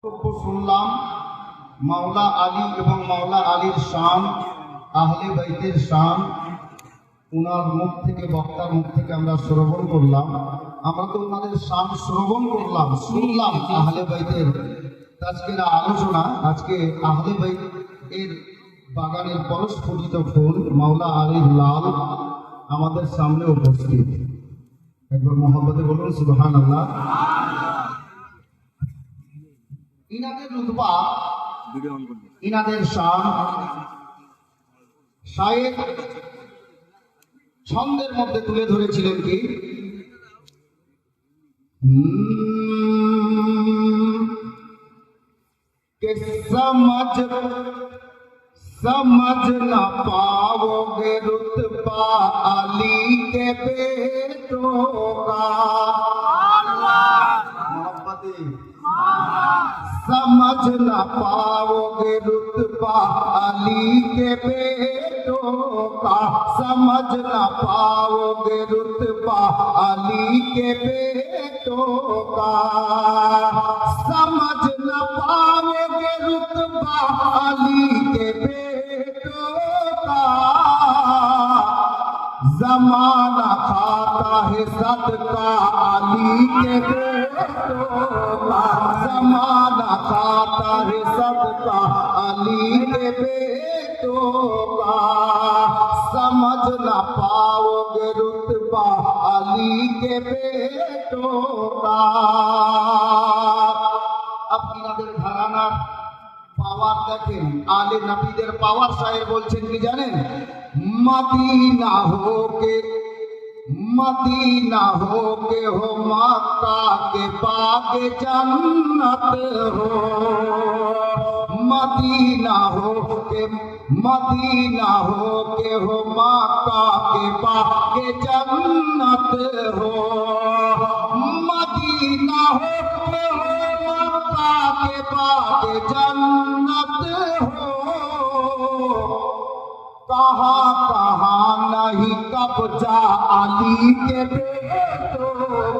শুনলাম মাওলা আলী এবং মাওলা আলীর শান, আহলে বাইতের শান উনার মুখ থেকে, বক্তার মুখ থেকে আমরা শ্রবণ করলাম। আমরা তো ওনাদের শান শ্রবণ করলাম, শুনলাম আহলে বাইতের আজকের আলোচনা। আজকে আহলে বাইতের বাগানের পরস্ফুটিত ফুল মাওলা আলীর লাল আমাদের সামনে উপস্থিত। একবার মোহাম্মদে বলুন সুবহানাল্লাহ। ইনাদের রুতবা, ইনাদের শান, শায়েখ ছন্দের মধ্যে তুলে ধরেছিলেন কি समझ न पाओगे रुतबा अली के बेटों का। समझ न पाओगे रुतबा अली के बेटों का, समझ न पाओगे रुतबा अली के बेटों का, समझ न पाओगे रुतबा अली के बेटों का। जमाना खाता है सदका अली के बेटों का, जमाना खाता है सदका अली के बेटों का, समझ न पाओगे रुतबा अली के बेटों का। अब इनाদের ঘরানার পাওয়ার দেখেন, আলে নবীদের পাওয়ার শায়ের বলছেন কি জানেন? मदीना होके, मदीना होके हो मक्का के बागे जन्नत हो, मदीना होके, मदीना होके हो मक्का के बागे जन्नत हो, मदीना होके हो मक्का के बागे जन्नत हो। कहाँ कहाँ नहीं कब्जा अली के बेटों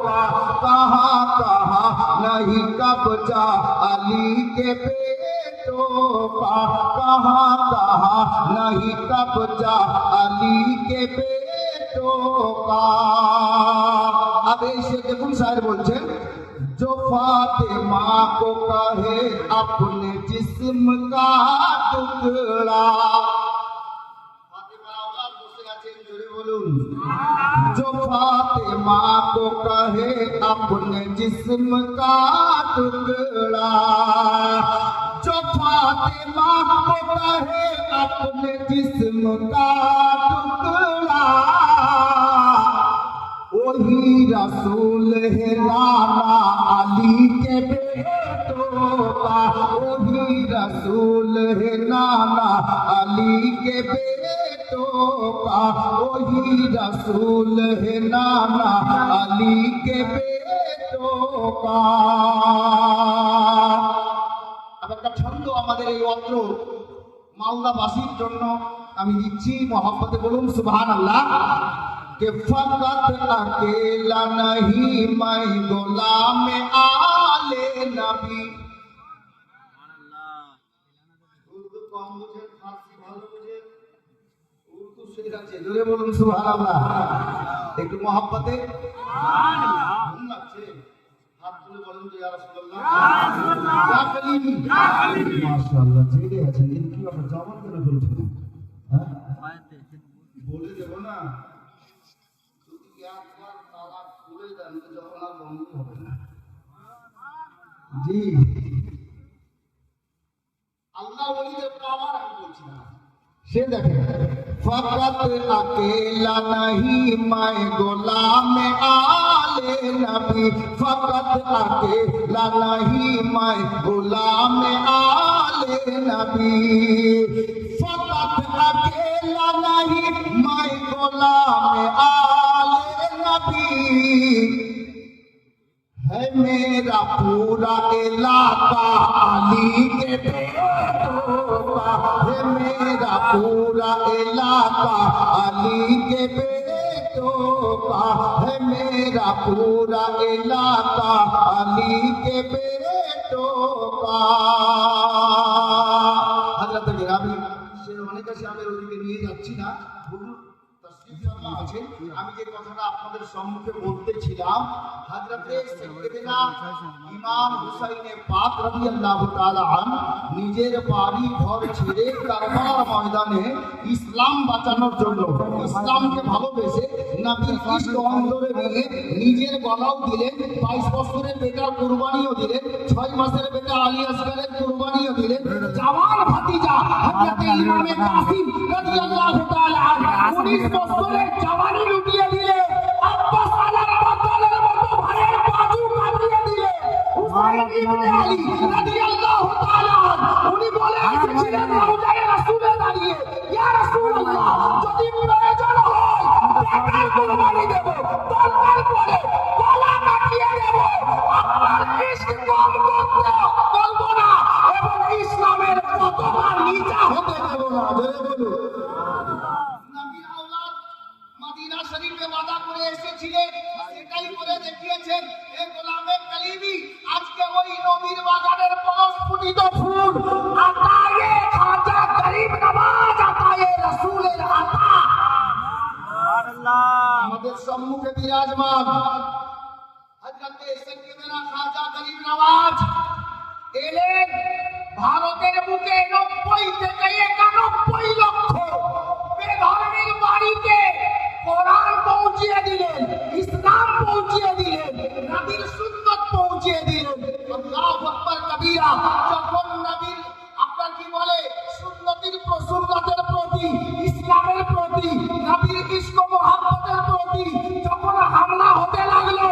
का, कहाँ कहाँ नहीं कब्जा अली के बेटों का, कहाँ कहाँ नहीं कब्जा अली के बेटों का। अब ऐसे देखुन शायर बोलছেন, जो फातिमा को कहे अपने जिस्म का टुकड़ा, जो फातिमा को कहे अपने जिस्म का टुकड़ा, जो फातिमा को कहे अपने जिस्म का टुकड़ा, वही रसूल है नाना अली के बेटों का, वही रसूल है नाना अली के बेटों का, वही रसूल है नाना अली के बेटों का। अब একটা ছন্দ আমাদের এই অত্র মাওলাবাসীর জন্য আমি দিচ্ছি, মোহাম্মদে বলুন সুবহানাল্লাহ। कि फकत अकेला नहीं मैं गुलाम आले नबी। उर्दू कम बुझे, फारसी ভালো বুঝে, উর্দু শেখা আছে, জোরে বলুন সুবহানাল্লাহ। একটু মোহাব্বতে সুবহানাল্লাহ লাগছে, হাত তুলে বলুন তো ইয়া রাসূলুল্লাহ, ইয়া কালিমি, ইয়া কালিমি। মাশাআল্লাহ, জেগে আছেন, এই কি আপনারা জবান করে বলছেন? হ্যাঁ বলে দেব না, जी अल्लाह वली पावर আমি বলছি না, সে দেখেন फकत अकेला नहीं मैं गुलाम आले नबी, फकत अकेला नहीं मैं गुलाम आले नबी, फकत अकेला नहीं मैं गुलाम आले नबी, है मेरा पूरा इलाका अली के बेटों का, है मेरा पूरा इलाका अली के बेटों का, है मेरा पूरा इलाका अली के बेटों का। হযরত গিরামি সে অনেক আছে, আমি ওদিকে নিয়ে যাচ্ছি না। হুজুর তাশরীফ ফারমা আছেন, আমি যে কথাটা আপনাদের সম্মুখে বলতেছিলাম, হযরতে সাইয়্যিদনা ইমাম হুসাইন পাক রাদিয়াল্লাহু তাআলা আনহু নিজের বাড়ি ঘর ছেড়ে কারবালার ময়দানে ইসলাম বাঁচানোর জন্য, ইসলামকে ভালোবেসে নবীর ইশক অন্তরে নিয়ে নিজের গলাও দিলেন, 22 বছরের বেটার কুরবানিও দিলেন, 6 মাসের বেটা আলী আসগরের কুরবানিও দিলেন, জওয়ান ভাতিজা হযরতে ইমামে কাসিম রাদিয়াল্লাহু তাআলা আনহু 19 বছরের জওয়ানি লুটিয়ে দিলেন, আব্বাস আলার বদলের মতো ভাইয়ের বাজু কাটিয়ে দিলেন। হুসাইন ইবনে আলী রাদিয়াল্লাহু তাআলা উনি বলে এসেছিলেন রওজায়ে রাসূলে দাঁড়িয়ে, ইয়া রাসূলুল্লাহ, যদি প্রয়োজন হয় বেটার কুরবানি দেব, তরবারি করে গলা কাটিয়ে দেব, আপনার ইশক কম করতে বলবো না এবং ইসলামের পতাকা নিচা হতে দেব না। জোরে বলুন। নবীর আওলাদ মদিনা শরীফে ওয়াদা করে এসেছিলেন, সেটাই করে দেখিয়েছেন। এ গোলামে কালিমি আজকে ওই নবীর বাগানের পরস্ফুটিত ফুল, আতায়ে খাজা গরিব নওয়াজ, আতায়ে রাসূলের আতা সুবহানাল্লাহ আমাদের সম্মুখে বিরাজমান। হযরতে সাইয়্যিদনা খাজা গরিব নওয়াজ এলেন ভারতের বুকে 90 থেকে 91 লক্ষ বেধর্মীর বাড়িতে কোরআন পৌঁছিয়ে দিলেন, ইসলাম পৌঁছিয়ে দিলেন, নবীর সুন্নাত পৌঁছিয়ে দিলেন। আল্লাহু আকবার কবীরা। যখন নবীর আপনার কি বলে সুন্নতির সুন্নাতের প্রতি, ইসলামের প্রতি, নবীর ইশক মুহাব্বতের প্রতি যখন হামলা হতে লাগলো,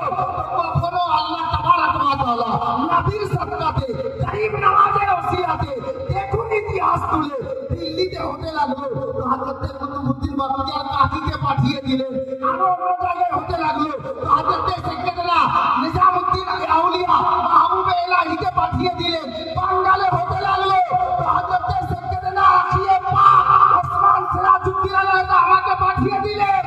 তখন আল্লাহ তাবারক ওয়া তাআলা নবীর সাদকাতে গরিব নওয়াজের ওসিয়াতে দেখুন ইতিহাস তুলে দিল্লিতে হতে লাগলো, তো হযরতে কুতুবউদ্দিন বখতিয়ার কাজীকে পাঠিয়ে দিলেন, আরো অন্য জায়গায় হতে লাগলো, তো হযরতে সাইয়্যিদনা নিজামউদ্দিন আউলিয়া মাহবুবে ইলাহিকে পাঠিয়ে দিলেন, বাঙ্গালে হতে লাগলো, তো হযরতে সাইয়্যিদনা আখিয়ে পাক ওসমান সিরাজউদ্দিন আলাইহি আমাকে পাঠিয়ে দিলেন।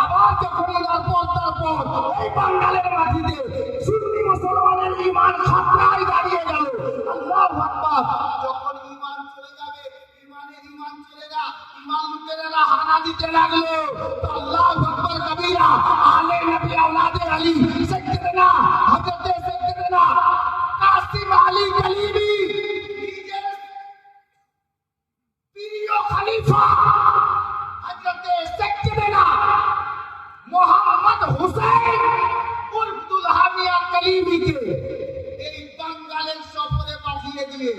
আবার যখন ইনার পর তারপর এই বাঙ্গালের মাটিতে সুন্নি মুসলমানের ঈমান খতরায় দাঁড়িয়ে গেল। আল্লাহু আকবার। যখন ঈমান চলে যাবে, ঈমান চলে না, ঈমান লুটেরা হানা দিতে লাগলো, তো আল্লাহু আকবার কবীরা। আলে নবী আওলাদে আলী সাইয়্যিদনা হযরতে সাইয়্যিদনা কাসিম আলী গলিবি নিজের প্রিয় খলিফা হযরতে সাইয়্যিদনা মোহাম্মদ হুসাইন উর্ফ দুলহা মিয়া কালিমিকে এই বাঙ্গালের সফরে পাঠিয়ে দিয়ে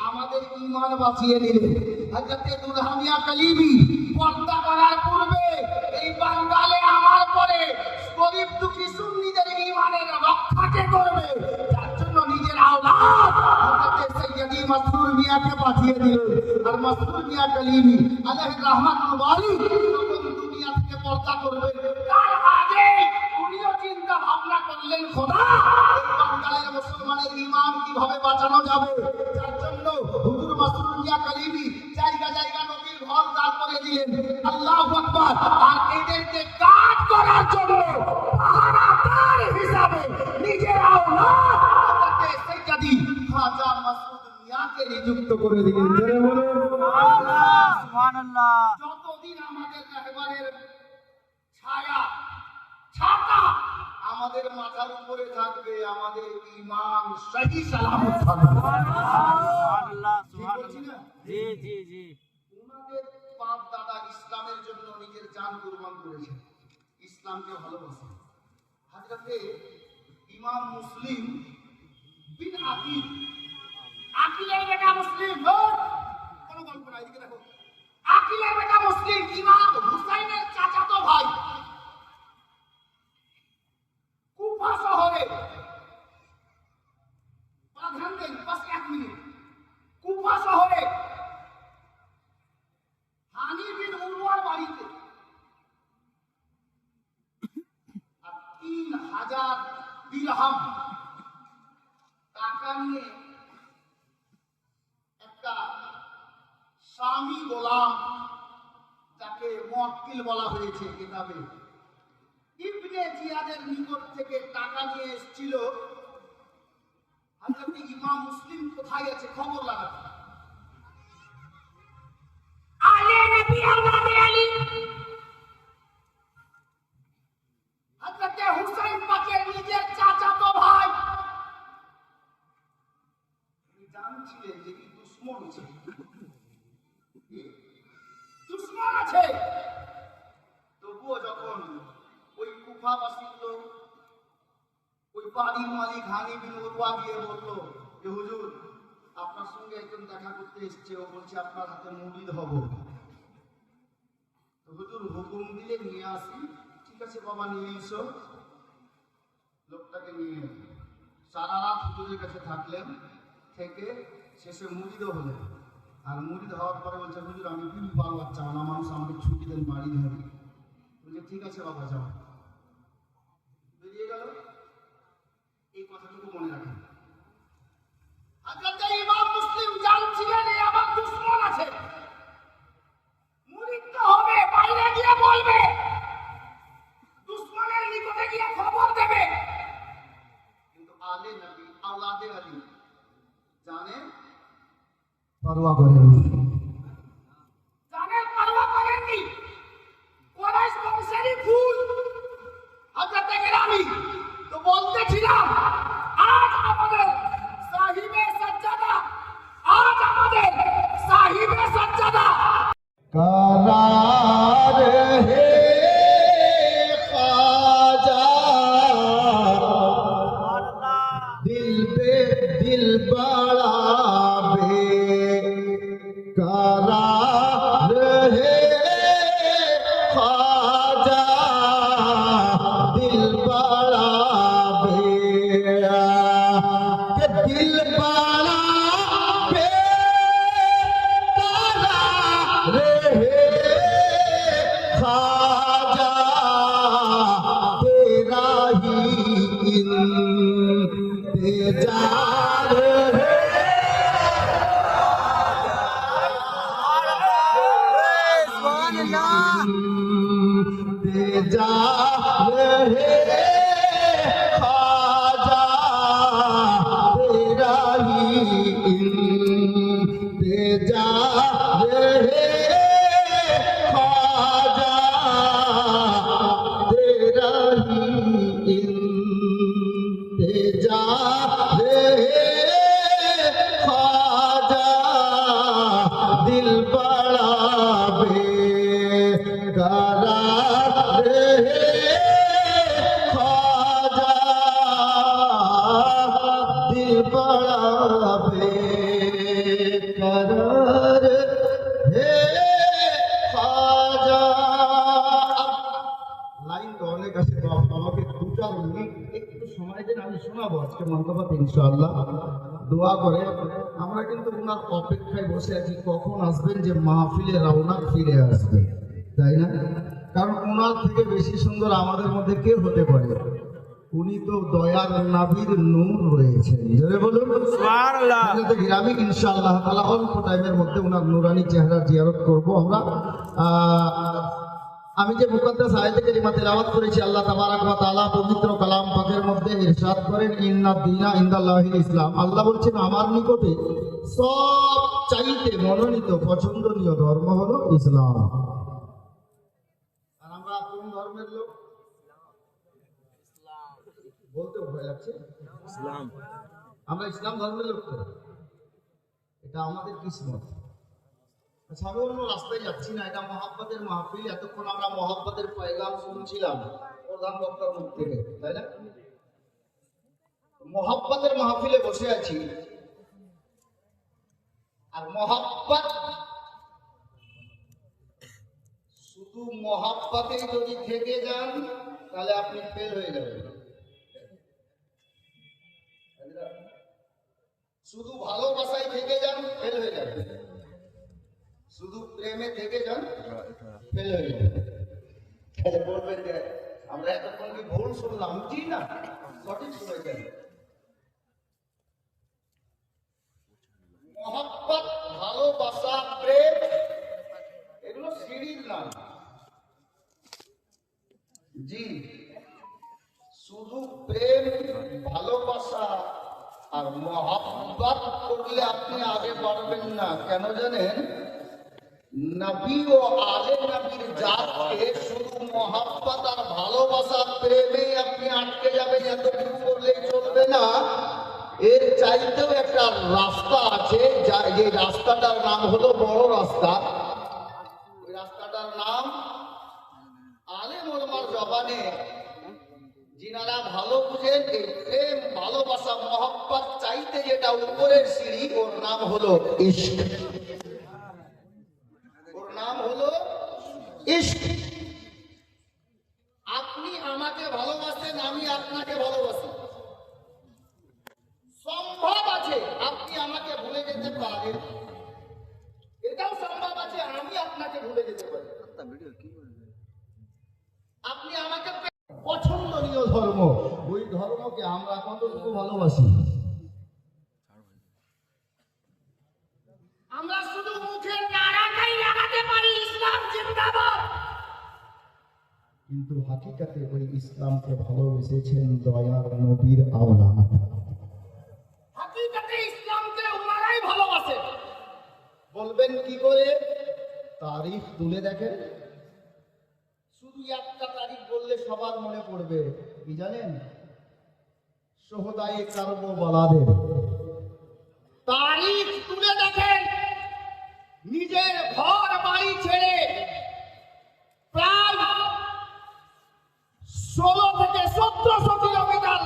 আমাদের ঈমান বাঁচিয়ে নিলেন। হযরতে দুলহা মিয়া কালিমি পর্দা করার পূর্বে এই বাঙ্গালে আমার পরে গরিব দুঃখী সুন্নিদের ঈমানের রক্ষাকে করবে, যার জন্য নিজের আওলাদ হযরতে সৈয়দি মাসরুর মিয়াকে পাঠিয়ে দিলেন। আর মাসরুর মিয়া কালিমি আলাইহির রাহমাতুল বারি যখন দুনিয়া থেকে পর্দা করবেন, তার আগে উনিও চিন্তা ভাবনা করলেন, খোদা এই বাঙ্গালের মুসলমানের ঈমান কিভাবে বাঁচানো যাবে, যার জন্য হুজুর মাসরুর মিয়া কালিমি জায়গা জায়গা নবীর ঘর দাঁড় করে দিলেন। আল্লাহু আকবার। আর এদেরকে কাজ করার জন্য পাহারাদার হিসাবে নিজের আওলাদ হযরতে সাইয়্যিদি খাজা মাসউদ মিয়াকে নিযুক্ত করে দিলেন। জোরে বলুন সুবহানাল্লাহ সুবহানাল্লাহ। যতদিন আমাদের রাহবারের ছায়া ছাতা আমাদের মাথার উপরে থাকবে, আমাদের ঈমান সহি সালামত থাকবে। সুবহানাল্লাহ সুবহানাল্লাহ। জি জি জি। ওনাদের বাপ দাদা ইসলামের জন্য নিজের জান কুরবান করেছেন, ইসলামকে ভালোবাসেন। হযরতে ইমাম মুসলিম বিন আকিল, আকিলের বেটা মুসলিম, কোন গল্প না, এদিকে দেখো, আকিলের বেটা মুসলিম ইমাম হুসাইনের চাচাতো ভাই কুফা শহরে, ধ্যান দেন বাস 1 মিনিট, কুফা শহরে হানি বিন উরওয়ার বাড়িতে 3000 দিরহাম টাকা নিয়ে একটা স্বামী গোলাম, যাকে মুআক্কিল বলা হয়েছে কিতাবে, ইবনে জিয়াদের নিকট থেকে টাকা নিয়ে এসেছিল হযরত ইমাম মুসলিম কোথায় আছে খবর লাগাতে। আলে নবী আওলাদে আলী হযরত হুসাইন পাকের নিজের চাচাতো ভাই। জানছিলেন যে কি দুশ্মন আছে, দুশ্মন আছে, তবুও যখন ওই কুফাবাসী লোক ওই বাড়ির মালিক হানি বিন উরওয়া গিয়ে বলল যে হুজুর আপনার সঙ্গে একজন দেখা করতে এসছে, ও বলছে আপনার হাতে মুরিদ হব, তো হুজুর হুকুম দিলে নিয়ে আসি। ঠিক আছে বাবা, নিয়ে এসো। লোকটাকে নিয়ে সারা রাত হুজুরের কাছে থাকলেন, থেকে শেষে মুরিদও হলেন। আর মুরিদ হওয়ার পরে বলছে হুজুর আমি খুবই ভালো বাচ্চা, না মানুষ আমাকে ছুটি দেন বাড়ি ধরে। বলছে ঠিক আছে বাবা যাও, বেরিয়ে গেল। এই কথাটুকু মনে রাখেন। হযরত ইমাম মুসলিম জানছিলেন এই আমার দুশ্মন আছে, মুরিদ তো হবে, বাইরে গিয়ে বলবে, দুশ্মনের নিকটে গিয়ে খবর দেবে। কিন্তু আলে নবী আওলাদে আলী জানে, পরোয়া করেননি। জানেন, পরোয়া করেননি। কুরাইশ বংশেরই ফুল হযরত গেরামি। তো বলতেছিলাম আজ আমাদের সাহিবে সজ্জাদা, আজ আমাদের সাহিবে সজ্জাদা करार है ख्वाजा, दिल पे दिल बड़ा बेकरार है ख्वाजा, दिल बड़ा दिल बड़ा खाजा, तेरा ही इंतजार है। इंतजार है खाजा, तेरा ही इंतजार है खाजा, तेरा ही इंतजार है खाजा, दिल बड़ा बेकरार है खाजा, दिल बड़ा बेकरार है खाजा। লাইন তো অনেক আছে, আমাকে দুটা মিনিট একটু সময় দিন, আমি শোনাবো আজকে মন্তব্য ইনশাআল্লাহ। দোয়া করে আমরা কিন্তু ওনার অপেক্ষায় বসে আছি কখন আসবেন, যে মাহফিলে রওনা ফিরে আসবে, তাই না? কারণ ওনার থেকে বেশি সুন্দর আমাদের মধ্যে কে হতে পারে? উনি তো দয়ার নাবির নূর রয়েছেন। জোরে বলুন সুবহানাল্লাহ। গ্রামে ইনশাআল্লাহ তাআলা অল্প টাইমের মধ্যে ওনার নুরানি চেহারা জিয়ারত করব আমরা। আমি যে মুকদ্দাস আয়াতে কারিমা তেলাওয়াত করেছি, আল্লাহ তাবারাক ওয়া তাআলা পবিত্র কালাম পাকের মধ্যে ইরশাদ করেন ইন্না দীনা ইনদাল্লাহিল ইসলাম। আল্লাহ বলছেন আমার নিকটে সব চাইতে মনোনীত পছন্দনীয় ধর্ম হলো ইসলাম। আর আমরা কোন ধর্মের লোক বলতে ভয় লাগছে? ইসলাম। আমরা ইসলাম ধর্মের লোক তো, এটা আমাদের কিসমত। আচ্ছা, আমি অন্য রাস্তায় যাচ্ছি না, এটা মহাব্বতের মাহফিল। এতক্ষণ আমরা মহাব্বতের পয়গাম শুনছিলাম প্রধান বক্তার মুখ থেকে, তাই না? মহাব্বতের মাহফিলে বসে আছি, আর মহাব্বত শুধু মহাব্বতে যদি থেকে যান তাহলে আপনি ফেল হয়ে যাবেন। শুধু ভালোবাসায় থেকে যান, ফেল হয়ে যাবে। শুধু প্রেমে থেকে যান, ফেল হয়ে যাবে। তাহলে বলবেন যে আমরা এতক্ষণ কি ভুল শুনলাম? জি না, সঠিক শুনেছেন। মহব্বত, ভালোবাসা, প্রেম এগুলো সিঁড়ির নাম। জি, শুধু প্রেম, ভালোবাসা আর মহব্বত করলে আপনি আগে পারবেন না। কেন জানেন? নবী ও আলে নবীর জাতকে শুধু মহব্বত আর ভালোবাসার প্রেমে আপনি আটকে যাবেন, এতটুকু করলেই চলবে না। এর চাইতেও একটা রাস্তা আছে, যে রাস্তাটার নাম হলো বড় রাস্তা। ওই রাস্তাটার নাম আলেম ওলামার জবানে যিনারা ভালো বুঝেন, এই প্রেম ভালোবাসা মহব্বত চাইতে যেটা উপরের সিঁড়ি, ওর নাম হলো ইশক। ওর নাম হলো ইশক। আপনি আমাকে ভালোবাসেন, আমি আপনাকে ভালোবাসি। সম্ভব আছে আপনি আমাকে ভুলে যেতে পারেন, এটাও সম্ভব আছে আমি আপনাকে ভুলে যেতে পারি। আপনি আমাকে পছন্দনীয় ধর্ম, ওই ধর্মকে আমরা কতটুকু ভালোবাসি? আমরা শুধু মুখের নারাটাই লাগাতে পারি ইসলাম জিন্দাবাদ, কিন্তু হাকিকাতে ওই ইসলামকে ভালোবেসেছেন দয়ার নবীর আওলাদ। হাকিকাতে ইসলামকে ওনারাই ভালোবাসে। বলবেন কি করে? তারিখ তুলে দেখেন। শুধু একটা তারিখ বললে সবার মনে পড়বে, কি জানেন? সোহদায়ে কারবালাদের তারিখ তুলে দেখেন। নিজের ঘর বাড়ি ছেড়ে প্রায় 16 থেকে 1700 কিলোমিটার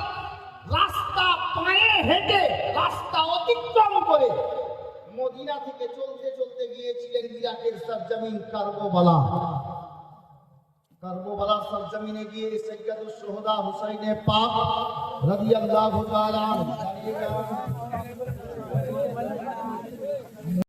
রাস্তা পায়ে হেঁটে, রাস্তা অতিক্রম করে মদিনা থেকে চলতে চলতে গিয়েছিলেন ইরাকের সরজমিন কারবালা। কারবালার সরজমিনে গিয়ে সৈয়দুস শুহাদা হুসাইন পাক রাদিয়াল্লাহু তাআলা আনহু